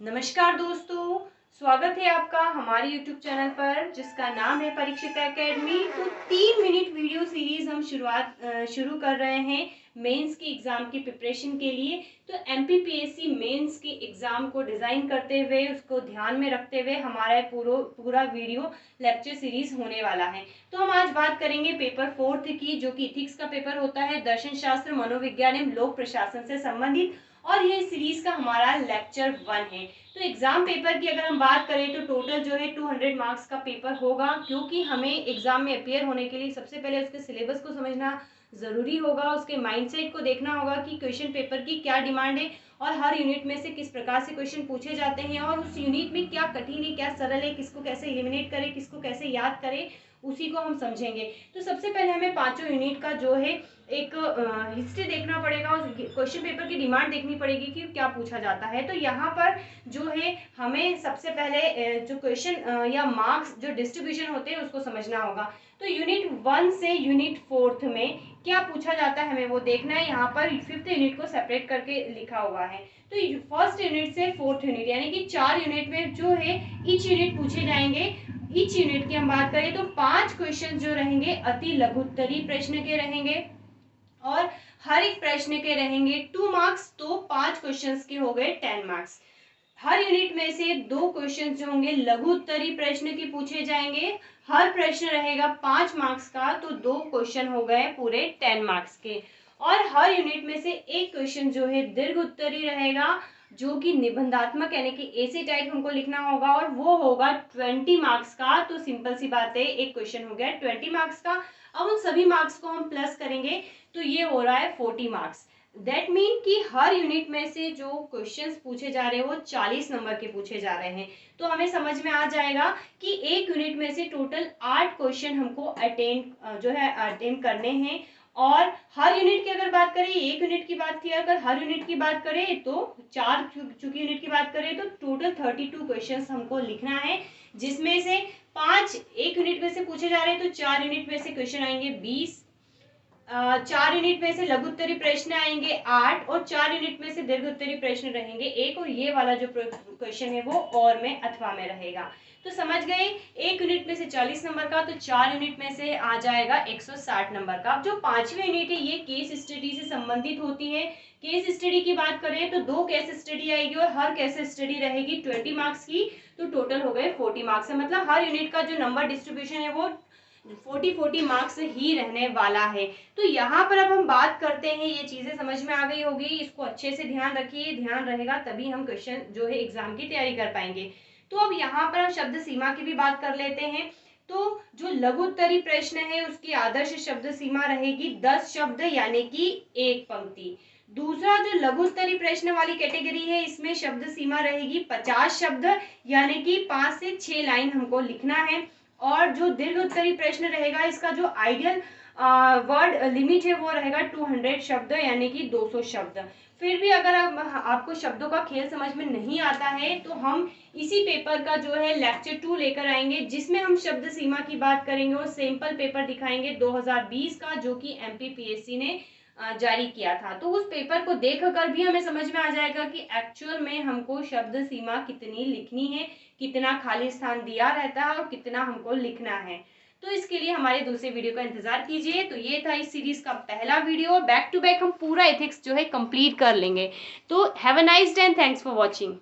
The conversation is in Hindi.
नमस्कार दोस्तों, स्वागत है आपका हमारे YouTube चैनल पर जिसका नाम है परीक्षित एकेडमी। तो 3 मिनट वीडियो सीरीज हम शुरू कर रहे हैं मेंस की एग्ज़ाम की प्रिपरेशन के लिए। तो MPPSC मेंस की एग्ज़ाम को डिज़ाइन करते हुए उसको ध्यान में रखते हुए हमारा पूरा वीडियो लेक्चर सीरीज होने वाला है। तो हम आज बात करेंगे पेपर 4 की, जो कि इथिक्स का पेपर होता है, दर्शन शास्त्र, मनोविज्ञान एवं लोक प्रशासन से संबंधित, और ये सीरीज का हमारा लेक्चर 1 है। तो एग्जाम पेपर की अगर हम बात करें तो टोटल जो है 200 मार्क्स का पेपर होगा, क्योंकि हमें एग्जाम में अपियर होने के लिए सबसे पहले उसके सिलेबस को समझना ज़रूरी होगा, उसके माइंडसेट को देखना होगा कि क्वेश्चन पेपर की क्या डिमांड है और हर यूनिट में से किस प्रकार से क्वेश्चन पूछे जाते हैं और उस यूनिट में क्या कठिन है, क्या सरल है, किसको कैसे एलिमिनेट करें, किसको कैसे याद करें, उसी को हम समझेंगे। तो सबसे पहले हमें पांचों यूनिट का जो है एक हिस्ट्री देखना पड़ेगा, उस क्वेश्चन पेपर की डिमांड देखनी पड़ेगी कि क्या पूछा जाता है। तो यहाँ पर जो है हमें सबसे पहले जो क्वेश्चन या मार्क्स जो डिस्ट्रीब्यूशन होते हैं उसको समझना होगा। तो यूनिट 1 से यूनिट 4 में क्या पूछा जाता है हमें वो देखना है। यहाँ पर 5th यूनिट को सेपरेट करके लिखा हुआ है। तो फर्स्ट यूनिट से 4th यूनिट यानी कि 4 यूनिट में जो है ईच यूनिट पूछे जाएंगे। ईच यूनिट की हम बात करें तो 5 क्वेश्चन जो रहेंगे अति लघुत्तरी प्रश्न के रहेंगे और हर एक प्रश्न के रहेंगे 2 मार्क्स। तो 5 क्वेश्चंस के हो गए 10 मार्क्स। हर यूनिट में से 2 क्वेश्चन जो होंगे लघु उत्तरी प्रश्न के पूछे जाएंगे। हर प्रश्न रहेगा 5 मार्क्स का, तो 2 क्वेश्चन हो गए पूरे 10 मार्क्स के। और हर यूनिट में से एक क्वेश्चन जो है दीर्घ उत्तरी रहेगा, जो कि निबंधात्मक यानी कि ऐसे टाइप हमको लिखना होगा और वो होगा 20 मार्क्स का। तो सिंपल सी बात है, एक क्वेश्चन हो गया 20 मार्क्स का। अब उन सभी मार्क्स को हम प्लस करेंगे तो ये हो रहा है 40 मार्क्स। दैट मीन कि हर यूनिट में से जो क्वेश्चंस पूछे जा रहे हैं वो 40 नंबर के पूछे जा रहे हैं। तो हमें समझ में आ जाएगा कि एक यूनिट में से टोटल 8 क्वेश्चन हमको अटेम्प्ट करने हैं। और हर यूनिट की अगर बात करें, एक यूनिट की बात किया, अगर हर यूनिट की बात करें तो 4 चूंकि यूनिट की बात करें तो टोटल 32 क्वेश्चन हमको लिखना है, जिसमें से 5 एक यूनिट में से पूछे जा रहे हैं। तो 4 यूनिट में से क्वेश्चन आएंगे 20, 4 यूनिट में से लघु उत्तरी प्रश्न आएंगे 8 और 4 यूनिट में से दीर्घ उत्तरी प्रश्न रहेंगे 1। और ये वाला जो क्वेश्चन है वो और में अथवा में रहेगा। तो समझ गए, एक यूनिट में से 40 नंबर का, तो 4 यूनिट में से आ जाएगा 160 नंबर का। अब जो 5वीं यूनिट है ये केस स्टडी से संबंधित होती है। केस स्टडी की बात करें तो 2 केस स्टडी आएगी और हर केस स्टडी रहेगी 20 मार्क्स की। तो टोटल हो गए 40 मार्क्स है, मतलब हर यूनिट का जो नंबर डिस्ट्रीब्यूशन है वो 40 मार्क्स ही रहने वाला है। तो यहाँ पर अब हम बात करते हैं, ये चीजें समझ में आ गई होगी, इसको अच्छे से ध्यान रखिए, ध्यान रहेगा तभी हम क्वेश्चन जो है एग्जाम की तैयारी कर पाएंगे। तो अब यहाँ पर हम शब्द सीमा की भी बात कर लेते हैं। तो जो लघु उत्तरी प्रश्न है उसकी आदर्श शब्द सीमा रहेगी 10 शब्द यानी कि 1 पंक्ति। दूसरा जो लघु उत्तरी प्रश्न वाली कैटेगरी है इसमें शब्द सीमा रहेगी 50 शब्द यानी कि 5 से 6 लाइन हमको लिखना है। और जो दीर्घ उत्तरी प्रश्न रहेगा इसका जो आइडियल वर्ड लिमिट है वो रहेगा 200 शब्द यानी कि 200 शब्द। फिर भी अगर आपको शब्दों का खेल समझ में नहीं आता है तो हम इसी पेपर का जो है लेक्चर 2 लेकर आएंगे, जिसमें हम शब्द सीमा की बात करेंगे और सैंपल पेपर दिखाएंगे 2020 का, जो कि MPPSC ने जारी किया था। तो उस पेपर को देखकर भी हमें समझ में आ जाएगा कि एक्चुअल में हमको शब्द सीमा कितनी लिखनी है, कितना खाली स्थान दिया रहता है और कितना हमको लिखना है। तो इसके लिए हमारे दूसरे वीडियो का इंतजार कीजिए। तो ये था इस सीरीज का पहला वीडियो, बैक टू बैक हम पूरा एथिक्स जो है कंप्लीट कर लेंगे। तो have a nice day and thanks for watching.